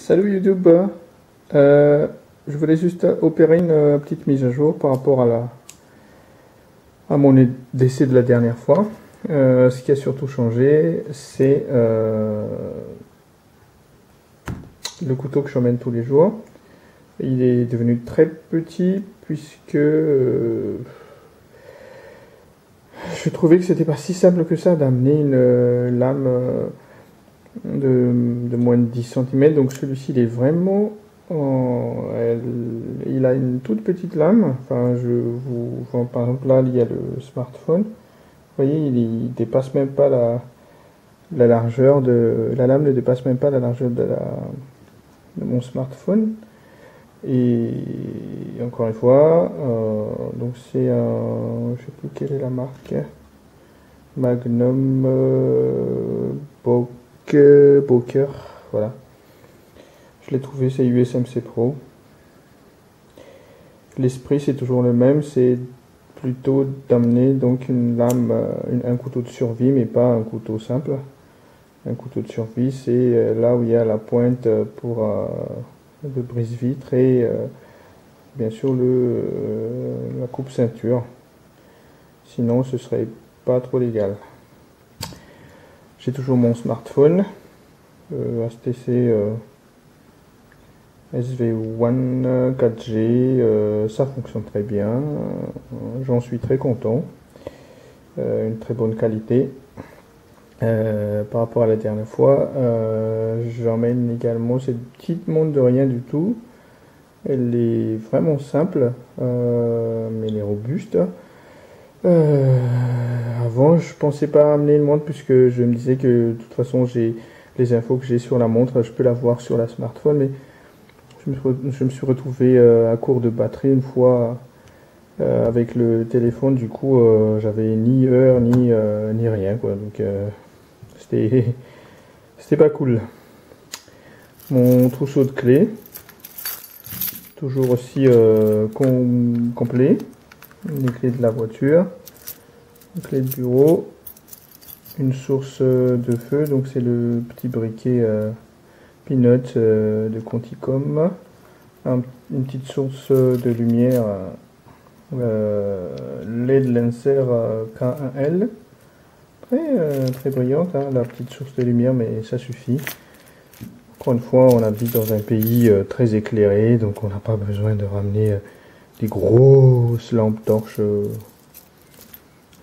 Salut YouTube, je voulais juste opérer une petite mise à jour par rapport à mon décès de la dernière fois. Ce qui a surtout changé, c'est le couteau que j'emmène tous les jours. Il est devenu très petit puisque je trouvais que c'était pas si simple que ça d'amener une lame de moins de 10 cm. Donc celui-ci il est vraiment il a une toute petite lame. Enfin, par exemple là il y a le smartphone. Vous voyez, il dépasse même pas la largeur de la lame, ne dépasse même pas la largeur de mon smartphone. Et encore une fois, donc c'est un, je sais plus quelle est la marque, Magnum Boker, voilà. Je l'ai trouvé, c'est USMC Pro. L'esprit c'est toujours le même, c'est plutôt d'amener donc une lame, un couteau de survie, mais pas un couteau simple. Un couteau de survie, c'est là où il y a la pointe pour le brise-vitre et bien sûr la coupe ceinture. Sinon, ce serait pas trop légal. J'ai toujours mon smartphone, HTC SV1 4G, ça fonctionne très bien, j'en suis très content, une très bonne qualité. Par rapport à la dernière fois, j'emmène également cette petite montre de rien du tout. Elle est vraiment simple, mais elle est robuste. Avant, je pensais pas amener une montre puisque je me disais que de toute façon, j'ai les infos que j'ai sur la montre, je peux la voir sur la smartphone, mais je me suis retrouvé à court de batterie une fois avec le téléphone. Du coup, j'avais ni heure ni rien, quoi. Donc c'était pas cool. Mon trousseau de clés, toujours aussi complet. Les clés de la voiture, une clé de bureau, une source de feu, donc c'est le petit briquet Peanut de Conticom, une petite source de lumière LED Lancer K1L, très brillante, hein, la petite source de lumière, mais ça suffit. Encore une fois, on habite dans un pays très éclairé, donc on n'a pas besoin de ramener des grosses lampes torches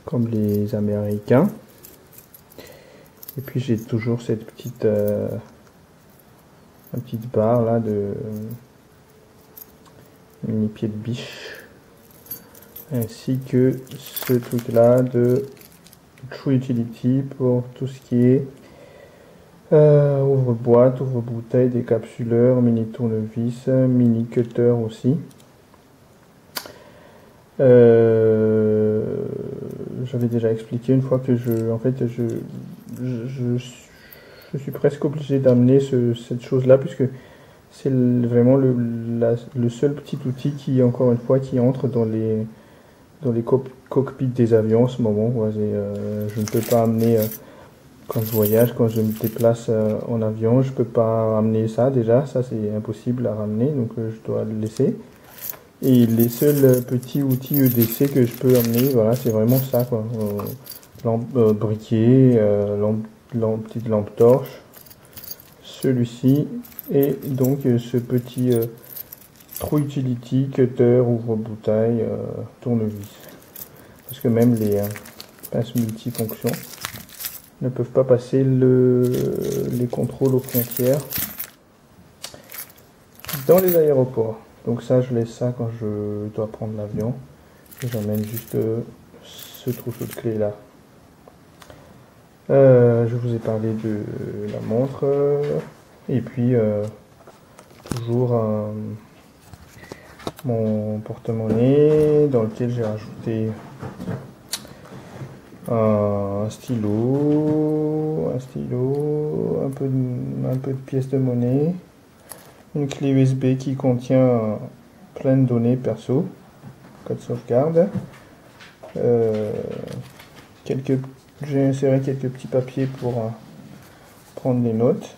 comme les Américains. Et puis j'ai toujours cette petite barre là de mini pied de biche, ainsi que ce truc là de True Utility pour tout ce qui est ouvre-boîte, ouvre-bouteille, décapsuleur, mini tournevis, mini cutter aussi. J'avais déjà expliqué une fois que je suis presque obligé d'amener cette chose là puisque c'est vraiment le seul petit outil qui, encore une fois, qui entre dans les cockpits des avions en ce moment. Ouais, je ne peux pas amener quand je voyage, quand je me déplace en avion, je peux pas amener ça déjà, ça c'est impossible à ramener, donc je dois le laisser. Et les seuls petits outils EDC que je peux amener, voilà, c'est vraiment ça, quoi. Briquet, petite lampe torche, celui-ci, et donc ce petit True Utility, cutter, ouvre-bouteille, tournevis. Parce que même les pinces multifonctions ne peuvent pas passer les contrôles aux frontières dans les aéroports. Donc ça, je laisse ça quand je dois prendre l'avion. Et j'emmène juste ce trousseau de clés là. Je vous ai parlé de la montre. Et puis, toujours mon porte-monnaie dans lequel j'ai rajouté un stylo, un peu de pièces de monnaie. Une clé USB qui contient plein de données perso, code sauvegarde. J'ai inséré quelques petits papiers pour prendre des notes.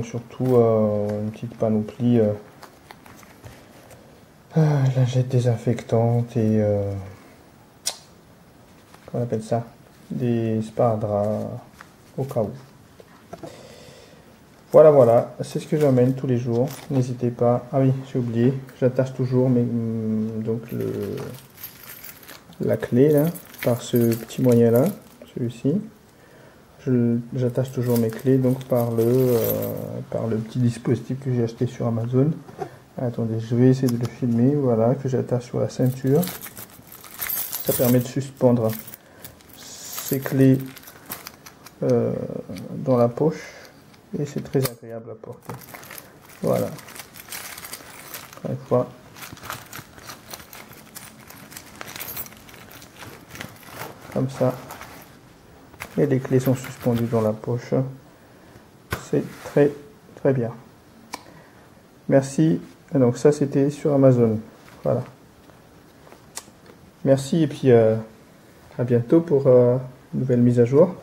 Surtout une petite panoplie lingettes désinfectantes et qu'on appelle ça, des sparadraps au cas où. Voilà, c'est ce que j'emmène tous les jours. N'hésitez pas. Ah oui, j'ai oublié, j'attache toujours donc la clé là par ce petit moyen là, celui-ci. J'attache toujours mes clés donc par le petit dispositif que j'ai acheté sur Amazon. Attendez, je vais essayer de le filmer. Voilà, que j'attache sur la ceinture. Ça permet de suspendre ces clés dans la poche et c'est très agréable à porter. Voilà. Encore une fois. Comme ça. Et les clés sont suspendues dans la poche. C'est très bien. Merci. Donc ça c'était sur Amazon. Voilà. Merci et puis à bientôt pour une nouvelle mise à jour.